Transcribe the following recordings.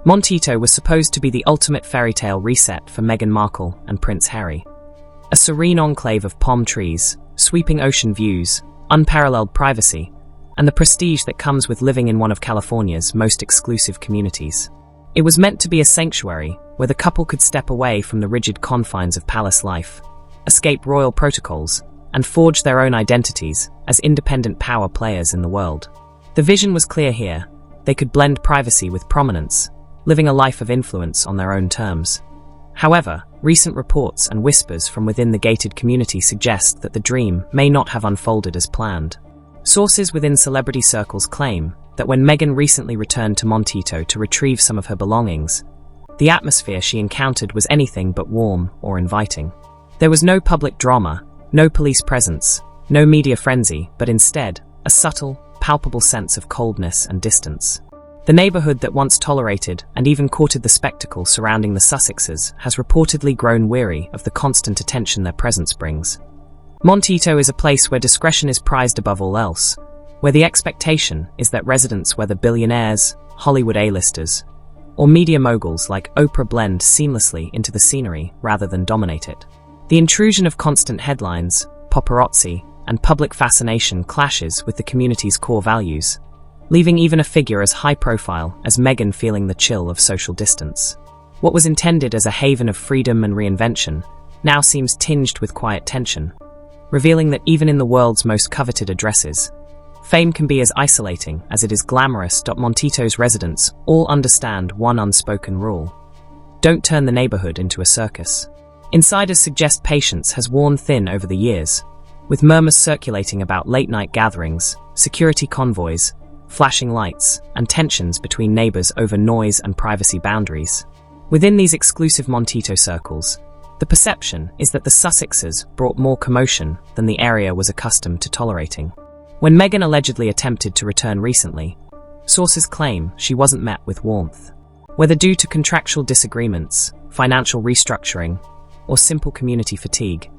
Montecito was supposed to be the ultimate fairy tale reset for Meghan Markle and Prince Harry. A serene enclave of palm trees, sweeping ocean views, unparalleled privacy, and the prestige that comes with living in one of California's most exclusive communities. It was meant to be a sanctuary where the couple could step away from the rigid confines of palace life, escape royal protocols, and forge their own identities as independent power players in the world. The vision was clear here. They could blend privacy with prominence, living a life of influence on their own terms. However, recent reports and whispers from within the gated community suggest that the dream may not have unfolded as planned. Sources within celebrity circles claim that when Meghan recently returned to Montecito to retrieve some of her belongings, the atmosphere she encountered was anything but warm or inviting. There was no public drama, no police presence, no media frenzy, but instead, a subtle, palpable sense of coldness and distance. The neighborhood that once tolerated and even courted the spectacle surrounding the Sussexes has reportedly grown weary of the constant attention their presence brings. Montecito is a place where discretion is prized above all else, where the expectation is that residents, whether billionaires, Hollywood A-listers, or media moguls like Oprah, blend seamlessly into the scenery rather than dominate it. The intrusion of constant headlines, paparazzi, and public fascination clashes with the community's core values, leaving even a figure as high-profile as Meghan feeling the chill of social distance. What was intended as a haven of freedom and reinvention now seems tinged with quiet tension, revealing that even in the world's most coveted addresses, fame can be as isolating as it is glamorous. Montecito's residents all understand one unspoken rule: don't turn the neighborhood into a circus. Insiders suggest patience has worn thin over the years, with murmurs circulating about late-night gatherings, security convoys, flashing lights, and tensions between neighbors over noise and privacy boundaries. Within these exclusive Montecito circles, the perception is that the Sussexes brought more commotion than the area was accustomed to tolerating. When Meghan allegedly attempted to return recently, sources claim she wasn't met with warmth. Whether due to contractual disagreements, financial restructuring, or simple community fatigue,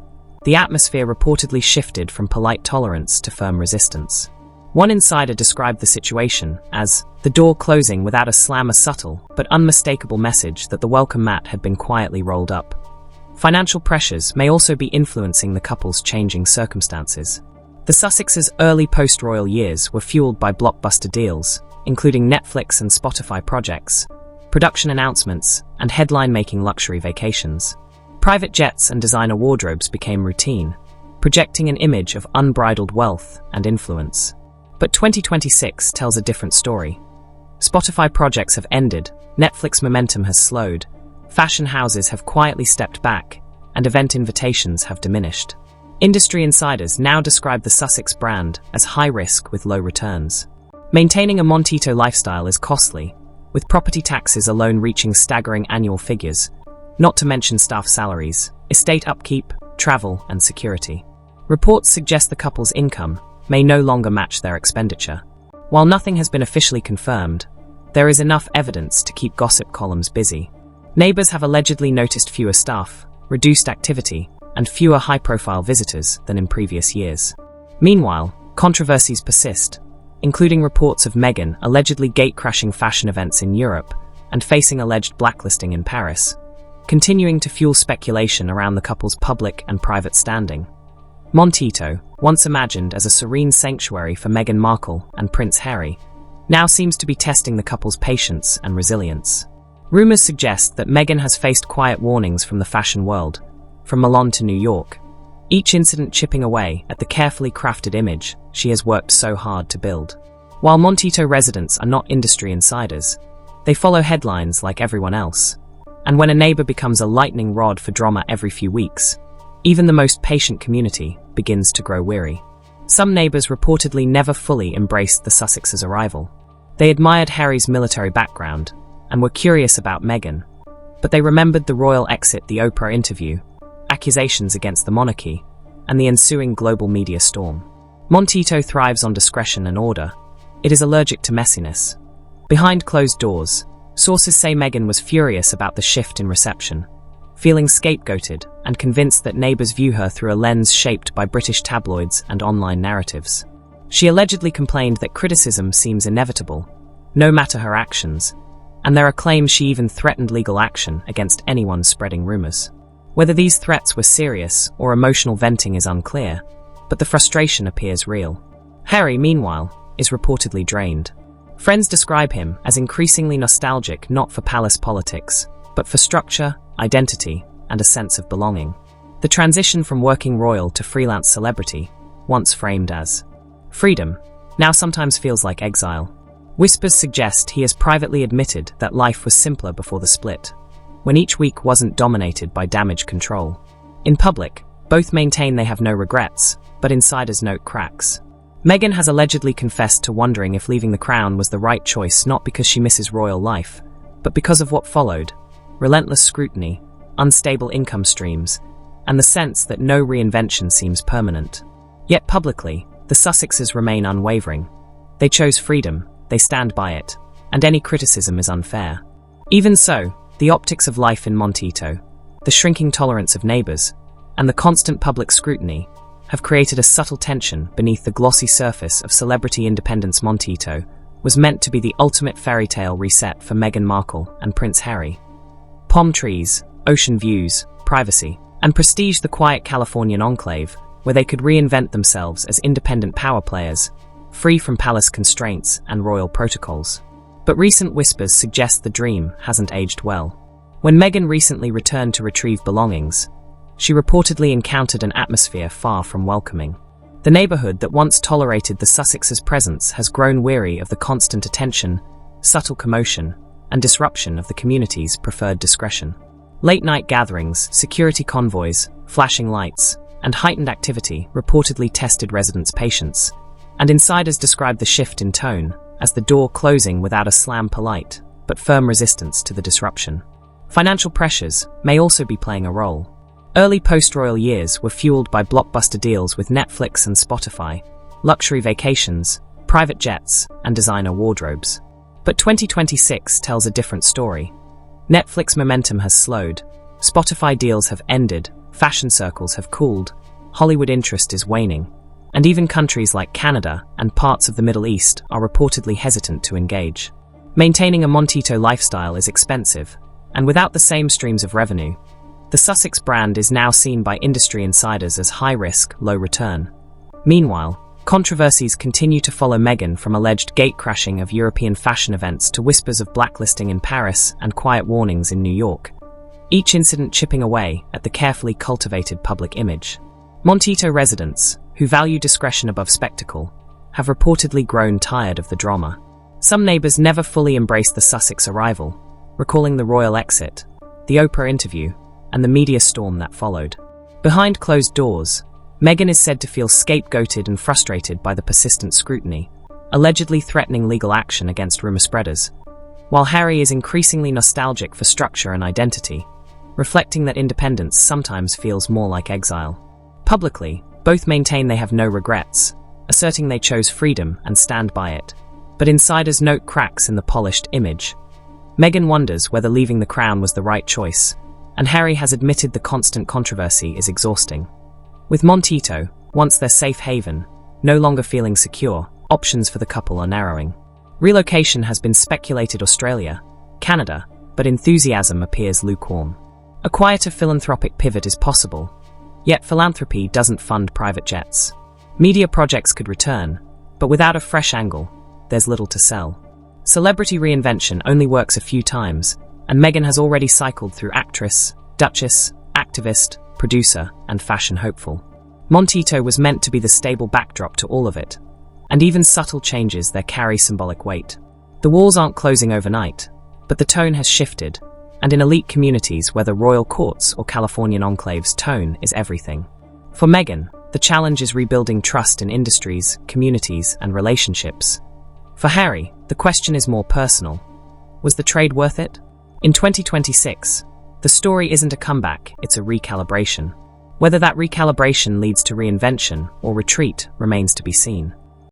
the atmosphere reportedly shifted from polite tolerance to firm resistance. One insider described the situation as the door closing without a slam, a subtle but unmistakable message that the welcome mat had been quietly rolled up. Financial pressures may also be influencing the couple's changing circumstances. The Sussexes' early post-royal years were fueled by blockbuster deals, including Netflix and Spotify projects, production announcements, and headline-making luxury vacations. Private jets and designer wardrobes became routine, projecting an image of unbridled wealth and influence. But 2026 tells a different story. Spotify projects have ended, Netflix momentum has slowed, fashion houses have quietly stepped back, and event invitations have diminished. Industry insiders now describe the Sussex brand as high risk with low returns. Maintaining a Montecito lifestyle is costly, with property taxes alone reaching staggering annual figures, not to mention staff salaries, estate upkeep, travel, and security. Reports suggest the couple's income may no longer match their expenditure. While nothing has been officially confirmed, there is enough evidence to keep gossip columns busy. Neighbors have allegedly noticed fewer staff, reduced activity, and fewer high-profile visitors than in previous years. Meanwhile, controversies persist, including reports of Meghan allegedly gate-crashing fashion events in Europe and facing alleged blacklisting in Paris, continuing to fuel speculation around the couple's public and private standing. Montecito, once imagined as a serene sanctuary for Meghan Markle and Prince Harry, now seems to be testing the couple's patience and resilience. Rumors suggest that Meghan has faced quiet warnings from the fashion world, from Milan to New York, each incident chipping away at the carefully crafted image she has worked so hard to build. While Montecito residents are not industry insiders, they follow headlines like everyone else. And when a neighbor becomes a lightning rod for drama every few weeks, even the most patient community begins to grow weary. Some neighbors reportedly never fully embraced the Sussexes' arrival. They admired Harry's military background and were curious about Meghan, but they remembered the royal exit, the Oprah interview, accusations against the monarchy, and the ensuing global media storm. Montecito thrives on discretion and order. It is allergic to messiness. Behind closed doors, sources say Meghan was furious about the shift in reception, feeling scapegoated and convinced that neighbors view her through a lens shaped by British tabloids and online narratives. She allegedly complained that criticism seems inevitable, no matter her actions, and there are claims she even threatened legal action against anyone spreading rumors. Whether these threats were serious or emotional venting is unclear, but the frustration appears real. Harry, meanwhile, is reportedly drained. Friends describe him as increasingly nostalgic not for palace politics, but for structure, identity, and a sense of belonging. The transition from working royal to freelance celebrity, once framed as freedom, now sometimes feels like exile. Whispers suggest he has privately admitted that life was simpler before the split, when each week wasn't dominated by damage control. In public, both maintain they have no regrets, but insiders note cracks. Meghan has allegedly confessed to wondering if leaving the crown was the right choice, not because she misses royal life, but because of what followed: relentless scrutiny, unstable income streams, and the sense that no reinvention seems permanent. Yet publicly, the Sussexes remain unwavering. They chose freedom, they stand by it, and any criticism is unfair. Even so, the optics of life in Montecito, the shrinking tolerance of neighbors, and the constant public scrutiny have created a subtle tension beneath the glossy surface of celebrity independence. Montecito was meant to be the ultimate fairy tale reset for Meghan Markle and Prince Harry. Palm trees, ocean views, privacy, and prestige, the quiet Californian enclave where they could reinvent themselves as independent power players, free from palace constraints and royal protocols. But recent whispers suggest the dream hasn't aged well. When Meghan recently returned to retrieve belongings, she reportedly encountered an atmosphere far from welcoming. The neighborhood that once tolerated the Sussexes' presence has grown weary of the constant attention, subtle commotion, and disruption of the community's preferred discretion. Late-night gatherings, security convoys, flashing lights, and heightened activity reportedly tested residents' patience, and insiders described the shift in tone as the door closing without a slam, polite but firm resistance to the disruption. Financial pressures may also be playing a role. Early post-royal years were fueled by blockbuster deals with Netflix and Spotify, luxury vacations, private jets, and designer wardrobes. But 2026 tells a different story. Netflix momentum has slowed, Spotify deals have ended, fashion circles have cooled, Hollywood interest is waning, and even countries like Canada and parts of the Middle East are reportedly hesitant to engage. Maintaining a Montecito lifestyle is expensive, and without the same streams of revenue, the Sussex brand is now seen by industry insiders as high-risk, low-return. Meanwhile, controversies continue to follow Meghan, from alleged gate-crashing of European fashion events to whispers of blacklisting in Paris and quiet warnings in New York, each incident chipping away at the carefully cultivated public image. Montecito residents, who value discretion above spectacle, have reportedly grown tired of the drama. Some neighbors never fully embraced the Sussex arrival, recalling the royal exit, the Oprah interview, and the media storm that followed. Behind closed doors, Meghan is said to feel scapegoated and frustrated by the persistent scrutiny, allegedly threatening legal action against rumor spreaders, while Harry is increasingly nostalgic for structure and identity, reflecting that independence sometimes feels more like exile. Publicly, both maintain they have no regrets, asserting they chose freedom and stand by it, but insiders note cracks in the polished image. Meghan wonders whether leaving the crown was the right choice, and Harry has admitted the constant controversy is exhausting. With Montecito, once their safe haven, no longer feeling secure, options for the couple are narrowing. Relocation has been speculated: Australia, Canada, but enthusiasm appears lukewarm. A quieter philanthropic pivot is possible, yet philanthropy doesn't fund private jets. Media projects could return, but without a fresh angle, there's little to sell. Celebrity reinvention only works a few times, and Meghan has already cycled through actress, duchess, activist, producer, and fashion hopeful. Montecito was meant to be the stable backdrop to all of it, and even subtle changes there carry symbolic weight. The walls aren't closing overnight, but the tone has shifted, and in elite communities, whether royal courts or Californian enclaves, tone is everything. For Meghan, the challenge is rebuilding trust in industries, communities, and relationships. For Harry, the question is more personal. Was the trade worth it? In 2026, the story isn't a comeback, it's a recalibration. Whether that recalibration leads to reinvention or retreat remains to be seen.